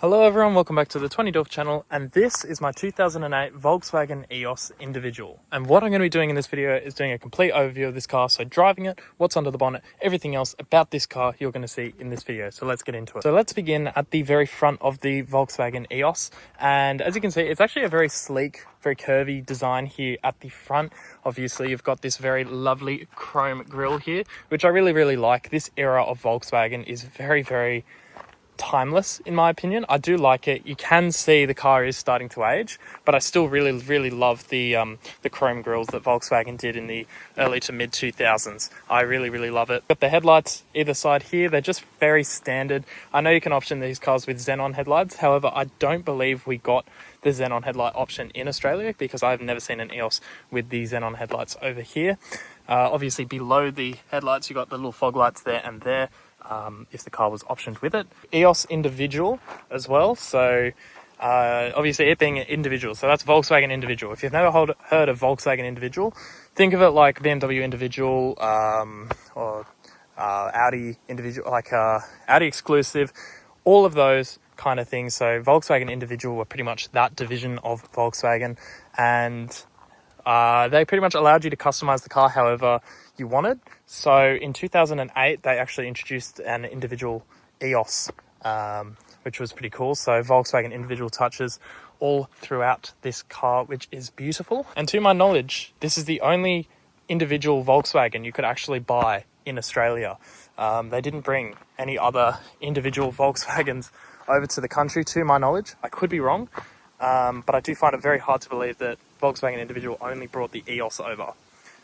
Hello everyone, welcome back to the 20 Dolph channel, and this is my 2008 Volkswagen EOS Individual. And what I'm going to be doing in this video is doing a complete overview of this car, so driving it, what's under the bonnet, everything else about this car you're going to see in this video. So let's get into it. So let's begin at the very front of the Volkswagen EOS, and as you can see, it's actually a very sleek, very curvy design here at the front. Obviously, you've got this very lovely chrome grille here, which I really like. This era of Volkswagen is very timeless in my opinion. I do like it. You can see the car is starting to age, but I still really love the chrome grills that Volkswagen did in the early to mid 2000s. I really love it. Got the headlights either side here. They're just very standard. I know you can option these cars with xenon headlights. However, I don't believe we got the xenon headlight option in Australia because I've never seen an EOS with the xenon headlights over here. Obviously below the headlights you got the little fog lights there and there. If the car was optioned with it. EOS Individual as well, so obviously it being an individual, so that's Volkswagen Individual. If you've never heard of Volkswagen Individual, think of it like BMW Individual or Audi Individual, like Audi Exclusive, all of those kind of things. So Volkswagen Individual were pretty much that division of Volkswagen, and they pretty much allowed you to customize the car however you wanted. So in 2008, they actually introduced an individual EOS, which was pretty cool. So Volkswagen individual touches all throughout this car, which is beautiful. And to my knowledge, this is the only individual Volkswagen you could actually buy in Australia. They didn't bring any other individual Volkswagens over to the country, to my knowledge. I could be wrong, but I do find it very hard to believe that Volkswagen Individual only brought the EOS over.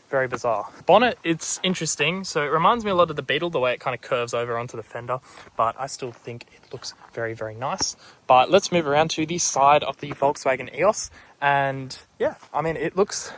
Very bizarre. Bonnet, it's interesting. So it reminds me a lot of the Beetle, the way it kind of curves over onto the fender, but I still think it looks very nice. But let's move around to the side of the Volkswagen EOS. And yeah, I mean, it looks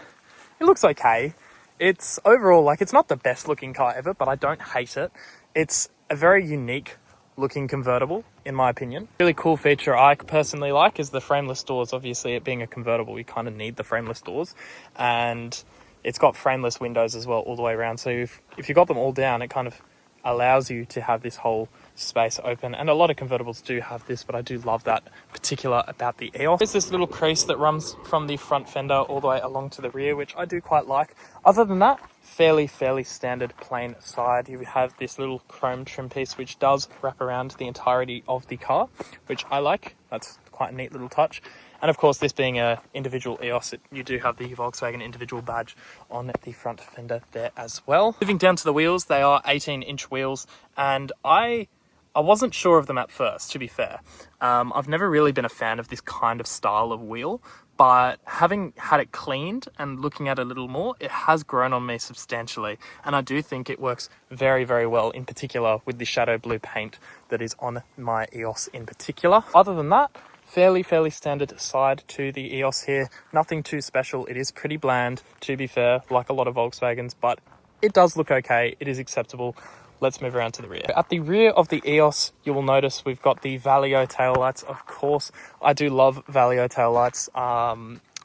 okay. It's overall, like, it's not the best looking car ever, but I don't hate it. It's a very unique looking convertible, in my opinion. Really cool feature I personally like is the frameless doors. Obviously, it being a convertible, you kind of need the frameless doors, and it's got frameless windows as well all the way around. So if you got them all down, it kind of allows you to have this whole space open. And a lot of convertibles do have this, but I do love that particular about the EOS. There's this little crease that runs from the front fender all the way along to the rear, which I do quite like. Other than that, fairly standard plain side. You have this little chrome trim piece which does wrap around the entirety of the car, which I like. That's quite a neat little touch. And of course, this being an individual EOS, you do have the Volkswagen individual badge on the front fender there as well. Moving down to the wheels, they are 18-inch wheels, and I wasn't sure of them at first, to be fair. I've never really been a fan of this kind of style of wheel, but having had it cleaned and looking at it a little more, it has grown on me substantially. And I do think it works very well, in particular with the shadow blue paint that is on my EOS in particular. Other than that, fairly standard side to the EOS here. Nothing too special. It is pretty bland, to be fair, like a lot of Volkswagens, but it does look okay. It is acceptable. Let's move around to the rear. At the rear of the EOS, you will notice we've got the Valeo taillights. Of course, I do love Valeo taillights.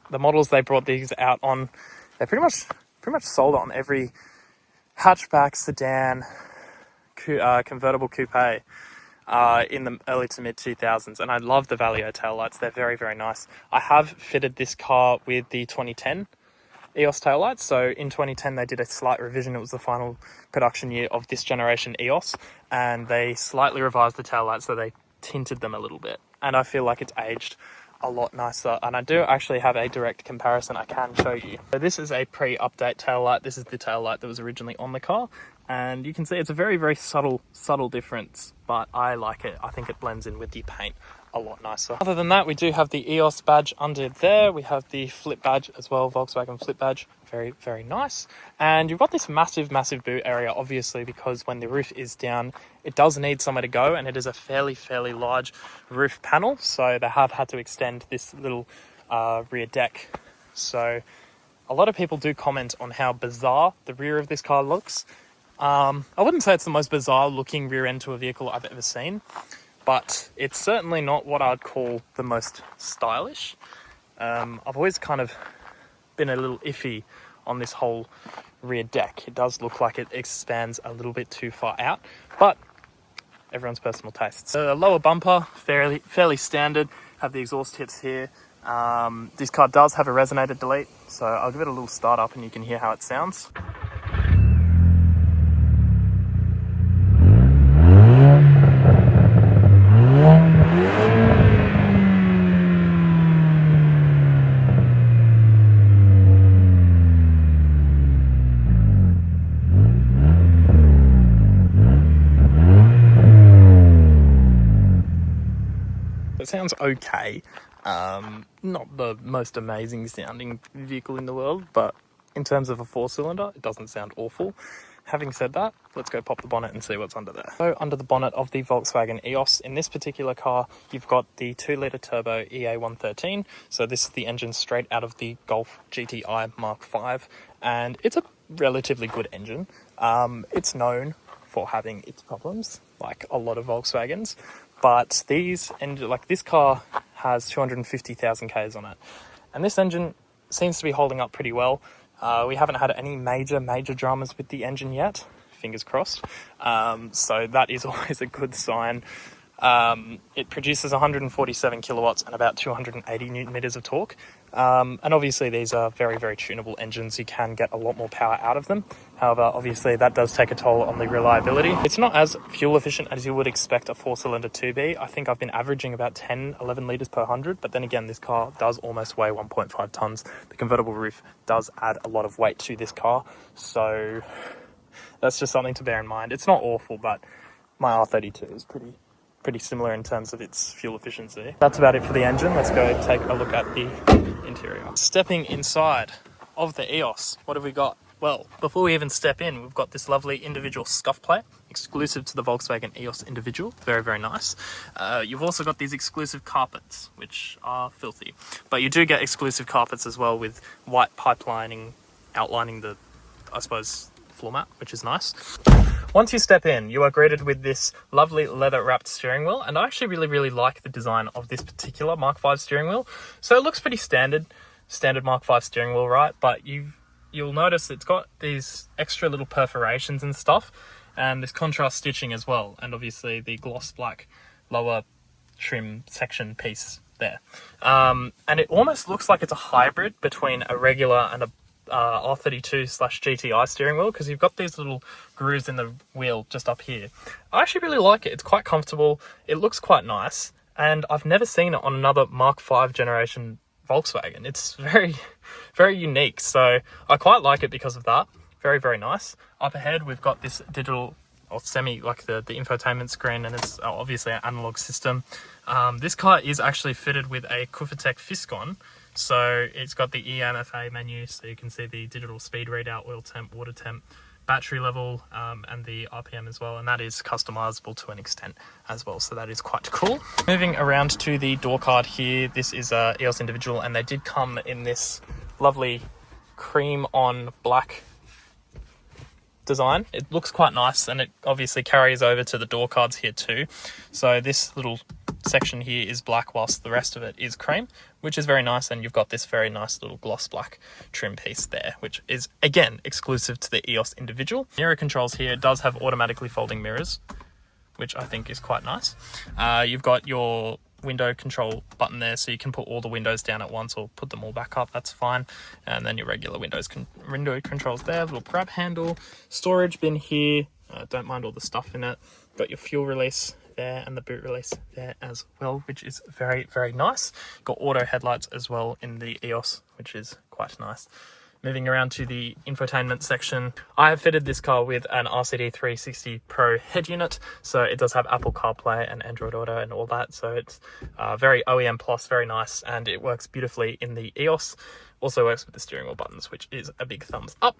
The models they brought these out on, they're pretty much sold on every hatchback, sedan, convertible coupe in the early to mid 2000s, and I love the Valeo taillights. They're very nice. I have fitted this car with the 2010 EOS taillights. So in 2010 they did a slight revision. It was the final production year of this generation EOS, and they slightly revised the taillights, so they tinted them a little bit, and I feel like it's aged a lot nicer. And I do actually have a direct comparison I can show you. So this is a pre-update taillight. This is the taillight that was originally on the car, and you can see it's a very subtle difference, but I like it. I think it blends in with the paint a lot nicer. Other than that, we do have the EOS badge under there. We have the flip badge as well, Volkswagen flip badge. Very nice. And you've got this massive boot area, obviously, because when the roof is down, it does need somewhere to go, and it is a fairly large roof panel, so they have had to extend this little rear deck. So a lot of people do comment on how bizarre the rear of this car looks. I wouldn't say it's the most bizarre looking rear end to a vehicle I've ever seen, but it's certainly not what I'd call the most stylish. I've always kind of been a little iffy on this whole rear deck. It does look like it expands a little bit too far out, but everyone's personal tastes. A lower bumper, fairly standard. Have the exhaust tips here. This car does have a resonator delete, so I'll give it a little start up and you can hear how it sounds. It sounds okay. Not the most amazing sounding vehicle in the world, but in terms of a 4-cylinder, it doesn't sound awful. Having said that, let's go pop the bonnet and see what's under there. So under the bonnet of the Volkswagen EOS, in this particular car, you've got the 2-litre turbo EA113. So this is the engine straight out of the Golf GTI Mark V, and it's a relatively good engine. It's known for having its problems, like a lot of Volkswagens, but this car has 250,000 Ks on it, and this engine seems to be holding up pretty well. We haven't had any major dramas with the engine yet, fingers crossed. So that is always a good sign. It produces 147 kilowatts and about 280 newton meters of torque. And obviously these are very tunable engines. You can get a lot more power out of them. However, obviously that does take a toll on the reliability. It's not as fuel efficient as you would expect a 4-cylinder to be. I think I've been averaging about 11 litres per 100, but then again, this car does almost weigh 1.5 tonnes. The convertible roof does add a lot of weight to this car, so that's just something to bear in mind. It's not awful, but my R32 is pretty similar in terms of its fuel efficiency. That's about it for the engine. Let's go take a look at the interior. Stepping inside of the EOS, what have we got? Well, before we even step in, we've got this lovely individual scuff plate, exclusive to the Volkswagen EOS individual. Very nice. You've also got these exclusive carpets, which are filthy. But you do get exclusive carpets as well with white pipelining, outlining the, I suppose, floor mat, which is nice. Once you step in, you are greeted with this lovely leather-wrapped steering wheel, and I actually really like the design of this particular Mark V steering wheel. So it looks pretty standard Mark V steering wheel, right? But you'll notice it's got these extra little perforations and stuff, and this contrast stitching as well, and obviously the gloss black lower trim section piece there. And it almost looks like it's a hybrid between a regular and a R32/GTI steering wheel, because you've got these little grooves in the wheel just up here. I actually really like it. It's quite comfortable. It looks quite nice, and I've never seen it on another Mark V generation Volkswagen. It's very unique, so I quite like it because of that. Very nice. Up ahead, we've got this digital or semi, like the infotainment screen, and it's obviously an analog system. This car is actually fitted with a Kufatech Fiscon. So it's got the EMFA menu, so you can see the digital speed readout, oil temp, water temp, battery level, and the RPM as well. And that is customizable to an extent as well. So that is quite cool. Moving around to the door card here, this is a EOS individual, and they did come in this lovely cream on black design. It looks quite nice, and it obviously carries over to the door cards here too. So this little section here is black, whilst the rest of it is cream, which is very nice. And you've got this very nice little gloss black trim piece there, which is again exclusive to the EOS individual. Mirror controls here does have automatically folding mirrors, which I think is quite nice. You've got your window control button there, so you can put all the windows down at once or put them all back up, that's fine. And then your regular window controls there, little grab handle, storage bin here, don't mind all the stuff in it. Got your fuel release there and the boot release there as well, which is very nice. Got auto headlights as well in the EOS, which is quite nice. Moving around to the infotainment section, I have fitted this car with an RCD 360 Pro head unit, so it does have Apple CarPlay and Android Auto and all that, so it's very OEM plus, very nice, and it works beautifully in the EOS. Also works with the steering wheel buttons, which is a big thumbs up.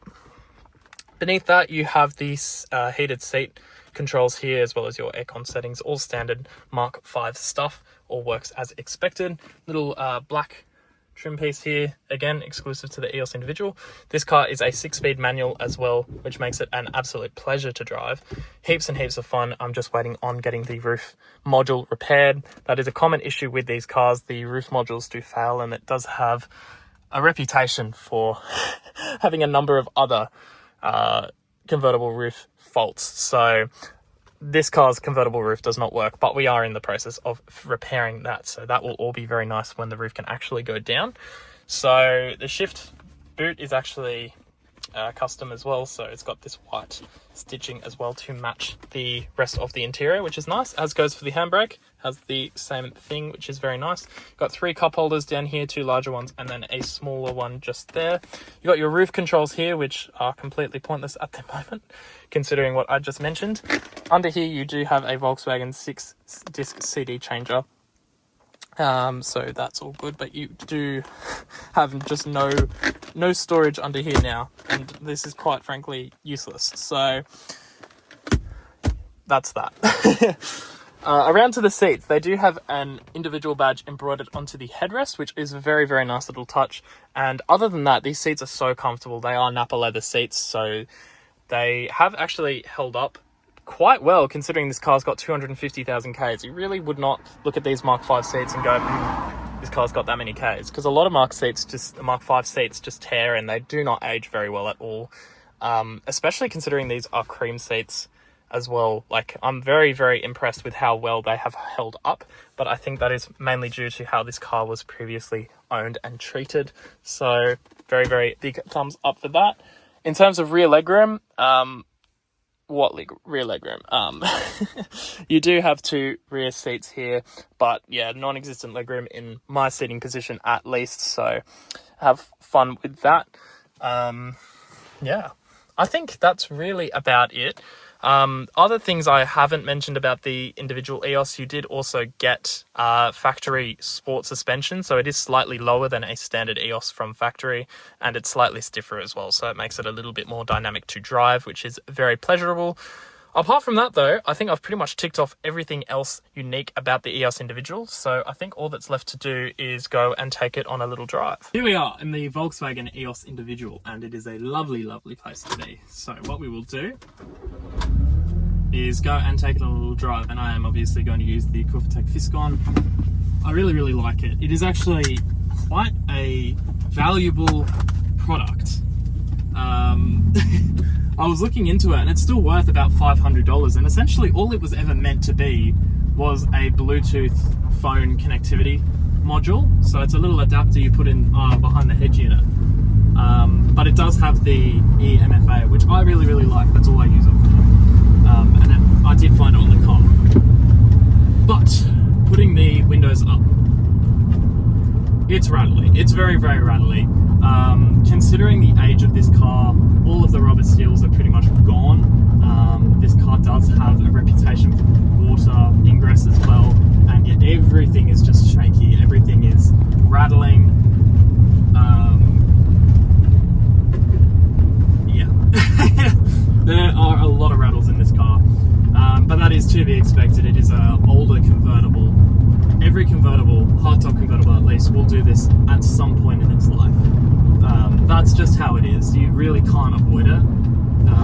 Beneath that, you have these heated seat controls here, as well as your aircon settings, all standard Mark V stuff, all works as expected. Little black trim piece here, again exclusive to the EOS individual. This car is a 6-speed manual as well, which makes it an absolute pleasure to drive. Heaps and heaps of fun. I'm just waiting on getting the roof module repaired. That is a common issue with these cars. The roof modules do fail, and it does have a reputation for having a number of other convertible roof faults. So this car's convertible roof does not work, but we are in the process of repairing that. So that will all be very nice when the roof can actually go down. So the shift boot is actually custom as well. So it's got this white stitching as well to match the rest of the interior, which is nice, as goes for the handbrake. Has the same thing, which is very nice. Got 3 cup holders down here, 2 larger ones, and then a smaller one just there. You got your roof controls here, which are completely pointless at the moment, considering what I just mentioned. Under here, you do have a Volkswagen 6-disc CD changer. So that's all good, but you do have just no storage under here now, and this is quite frankly useless. So that's that. Around to the seats, they do have an individual badge embroidered onto the headrest, which is a very, very nice little touch. And other than that, these seats are so comfortable. They are Napa leather seats, so they have actually held up quite well, considering this car's got 250,000 Ks. You really would not look at these Mark 5 seats and go, this car's got that many Ks, because a lot of Mark 5 seats just tear, and they do not age very well at all. Especially considering these are cream seats as well. Like, I'm very, very impressed with how well they have held up, but I think that is mainly due to how this car was previously owned and treated. So very, very big thumbs up for that. In terms of rear legroom, rear legroom? You do have 2 rear seats here, but yeah, non-existent legroom in my seating position at least, so have fun with that. Yeah, I think that's really about it. Other things I haven't mentioned about the individual EOS, you did also get factory sport suspension, so it is slightly lower than a standard EOS from factory, and it's slightly stiffer as well, so it makes it a little bit more dynamic to drive, which is very pleasurable. Apart from that though, I think I've pretty much ticked off everything else unique about the EOS individual, so I think all that's left to do is go and take it on a little drive. Here we are in the Volkswagen EOS individual, and it is a lovely, lovely place to be. So what we will do is go and take it on a little drive, and I am obviously going to use the Kurvatec Fiscon. I really, really like it. It is actually quite a valuable product. I was looking into it, and it's still worth about $500, and essentially all it was ever meant to be was a Bluetooth phone connectivity module. So it's a little adapter you put in behind the head unit, but it does have the eMFA, which I really, really like. That's all I use it for, and I did find it on the car. But putting the windows up, it's rattly. It's very, very rattly. Considering the age of this car, all of the rubber seals are pretty much gone. This car does have a reputation for water ingress as well, and yet everything is just shaky. Everything is rattling. Yeah, there are a lot of rattles in this car, but that is to be expected. It is an older convertible. Every convertible, hardtop convertible at least, will do this at some point in its life. That's just how it is. You really can't avoid it.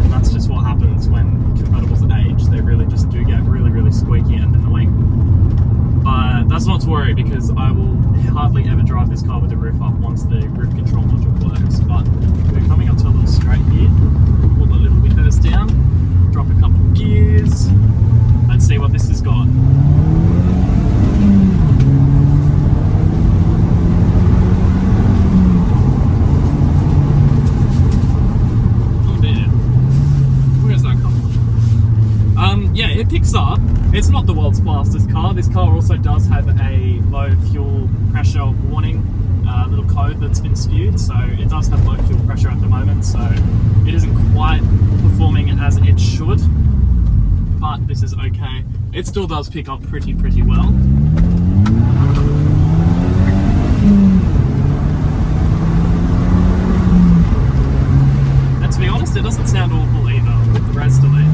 That's just what happens when convertibles age. They really just do get really, really squeaky and annoying. But that's not to worry, because I will hardly ever drive this car with the roof up once the roof control module works. But we're coming up to a little straight here. Pull the little windows down, drop a couple of gears, and see what this has got. Yeah, it picks up. It's not the world's fastest car. This car also does have a low fuel pressure warning little code that's been spewed, so it does have low fuel pressure at the moment, so it isn't quite performing as it should, but this is okay. It still does pick up pretty well. And to be honest, it doesn't sound awful either with the rest of it.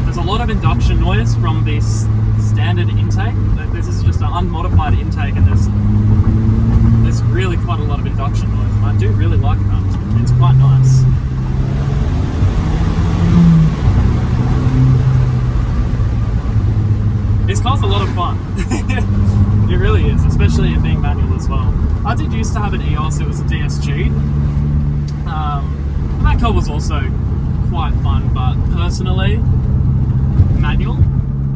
There's a lot of induction noise from this standard intake. This is just an unmodified intake, and there's really quite a lot of induction noise, and I do really like that. It's quite nice. This car's a lot of fun. It really is, especially it being manual as well. I did used to have an EOS. It was a DSG. And that car was also quite fun, but personally, manual,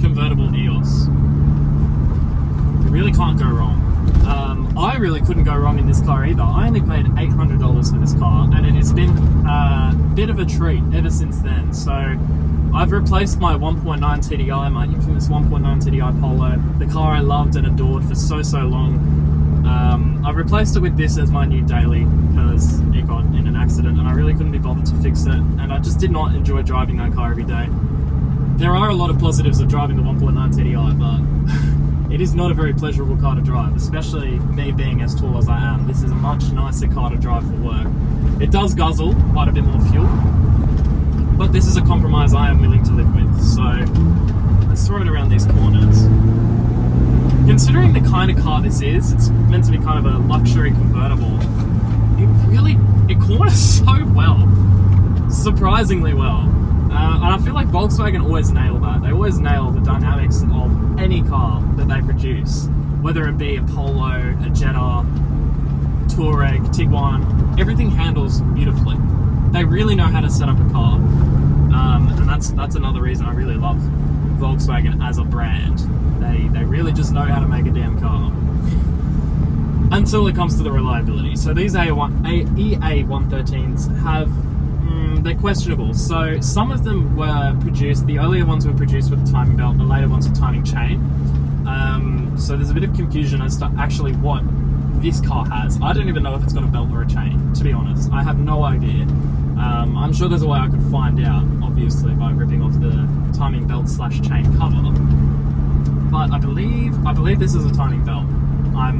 convertible EOS. You really can't go wrong. I really couldn't go wrong in this car either. I only paid $800 for this car, and it has been a bit of a treat ever since then. So I've replaced my 1.9 TDI, my infamous 1.9 TDI Polo, the car I loved and adored for so long. I've replaced it with this as my new daily because it got in an accident and I really couldn't be bothered to fix it, and I just did not enjoy driving that car every day. There are a lot of positives of driving the 1.9 TDI, but it is not a very pleasurable car to drive, especially me being as tall as I am. This is a much nicer car to drive for work. It does guzzle quite a bit more fuel, but this is a compromise I am willing to live with. So let's throw it around these corners. Considering the kind of car this is, it's meant to be kind of a luxury convertible. It corners so well, surprisingly well. And I feel like Volkswagen always nail that. They always nail the dynamics of any car that they produce, whether it be a Polo, a Jetta, Touareg, Tiguan. Everything handles beautifully. They really know how to set up a car, and that's another reason I really love Volkswagen as a brand. They really just know how to make a damn car. Until it comes to the reliability. So these EA113s have they're questionable. So some of them were produced, the earlier ones were produced with a timing belt, the later ones with timing chain. So there's a bit of confusion as to actually what this car has. I don't even know if it's got a belt or a chain, to be honest. I have no idea. I'm sure there's a way I could find out, obviously, by ripping off the timing belt / chain cover. But I believe this is a timing belt. I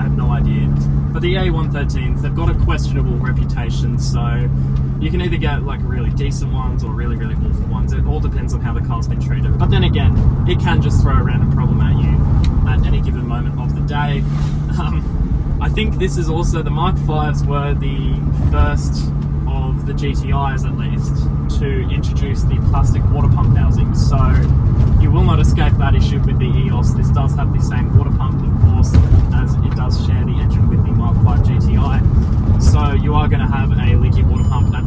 have no idea. But the A113s, they've got a questionable reputation, so you can either get like really decent ones or really awful ones. It all depends on how the car's been treated. But then again, it can just throw a random problem at you at any given moment of the day. I think this is also, the Mark 5s were the first of the GTIs at least to introduce the plastic water pump housing. So you will not escape that issue with the EOS. This does have the same water pump, of course, as it does share the engine with the Mark 5 GTI. So you are going to have a leaky water pump and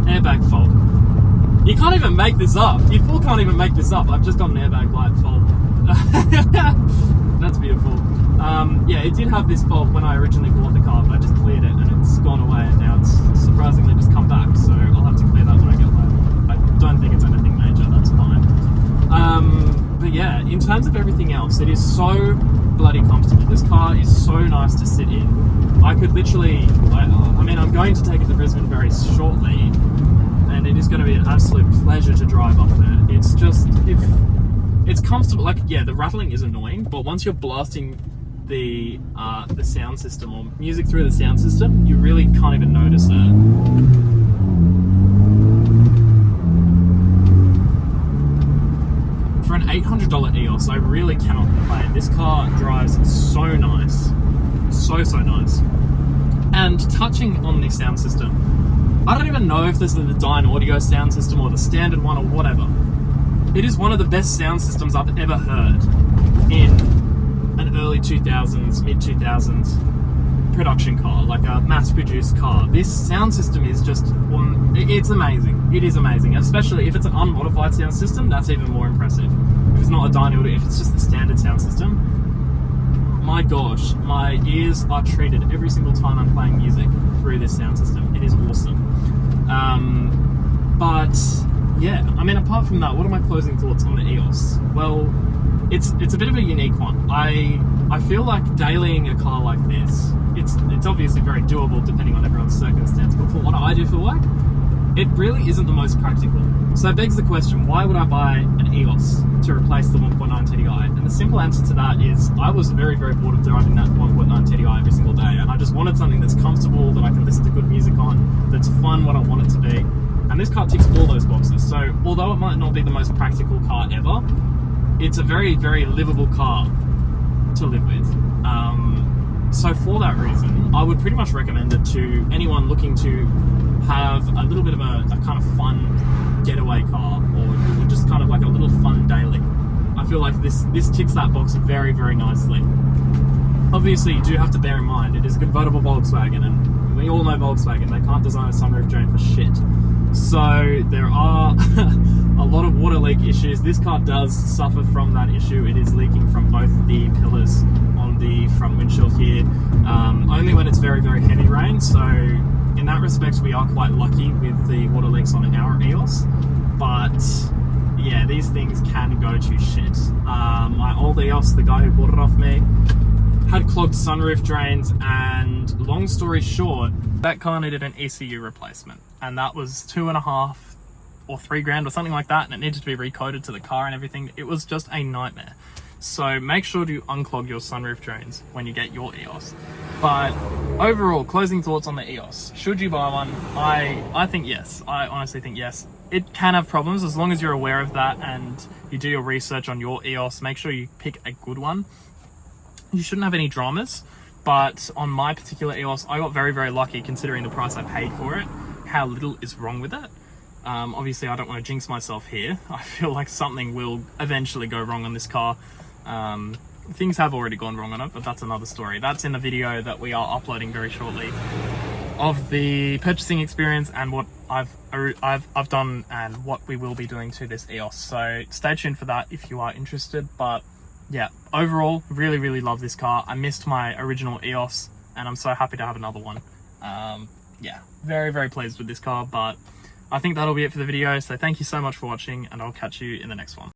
airbag fault. You can't even make this up. You full can't even make this up. I've just got an airbag light fault. That's beautiful. Yeah, it did have this fault when I originally bought the car, but I just cleared it and it's gone away, and now it's surprisingly just come back. So I'll have to clear that when I get home. I don't think it's anything major. That's fine. But yeah, in terms of everything else, it is so bloody comfortable. This car is so nice to sit in. I could literally, I mean, I'm going to take it to Brisbane very shortly, and it is going to be an absolute pleasure to drive up there. It's just, it's comfortable. Like, yeah, the rattling is annoying, but once you're blasting the sound system or music through the sound system, you really can't even notice it. For an $800 EOS, I really cannot complain. This car drives so nice. So nice. And touching on the sound system, I don't even know if this is the Dyne Audio sound system or the standard one or whatever. It is one of the best sound systems I've ever heard in an early 2000s, mid 2000s production car, like a mass-produced car. This sound system is just, it's amazing. It is amazing, especially if it's an unmodified sound system. That's even more impressive. If it's not a Dyne Audio, if it's just the standard sound system, my gosh, my ears are treated every single time I'm playing music through this sound system. It is awesome. But yeah, I mean, apart from that, what are my closing thoughts on the EOS? Well, it's a bit of a unique one. I feel like dailying a car like this, it's obviously very doable depending on everyone's circumstance, but for what I do feel like, it really isn't the most practical. So it begs the question, why would I buy an EOS to replace the 1.9 TDI? And the simple answer to that is, I was very bored of driving that 1.9 TDI every single day, and I just wanted something that's comfortable, that I can listen to good music on, that's fun, what I want it to be. And this car ticks all those boxes. So although it might not be the most practical car ever, it's a very livable car to live with. So for that reason, I would pretty much recommend it to anyone looking to have a little bit of a kind of fun getaway car, or just kind of like a little fun daily. I feel like this ticks that box very nicely. Obviously, you do have to bear in mind, it is a convertible Volkswagen, and we all know Volkswagen, they can't design a sunroof drain for shit. So there are a lot of water leak issues. This car does suffer from that issue. It is leaking from both the pillars on the front windshield here, only when it's very, very heavy rain. So in that respect, we are quite lucky with the water leaks on our EOS. But yeah, these things can go to shit. My old EOS, the guy who bought it off me, had clogged sunroof drains, and long story short, that car needed an ECU replacement, and that was $2.5 or $3 or something like that, and it needed to be recoded to the car and everything. It was just a nightmare. So make sure to unclog your sunroof drains when you get your EOS. But overall, closing thoughts on the EOS. Should you buy one? I think yes. I honestly think yes. It can have problems. As long as you're aware of that and you do your research on your EOS, make sure you pick a good one. You shouldn't have any dramas, but on my particular EOS, I got very, very lucky considering the price I paid for it, how little is wrong with it. Obviously, I don't want to jinx myself here. I feel like something will eventually go wrong on this car. Things have already gone wrong on it, but that's another story. That's in the video that we are uploading very shortly of the purchasing experience and what I've done and what we will be doing to this EOS. So stay tuned for that if you are interested. But yeah, overall, really, really love this car. I missed my original EOS and I'm so happy to have another one. Yeah, very, very pleased with this car, but I think that'll be it for the video. So thank you so much for watching, and I'll catch you in the next one.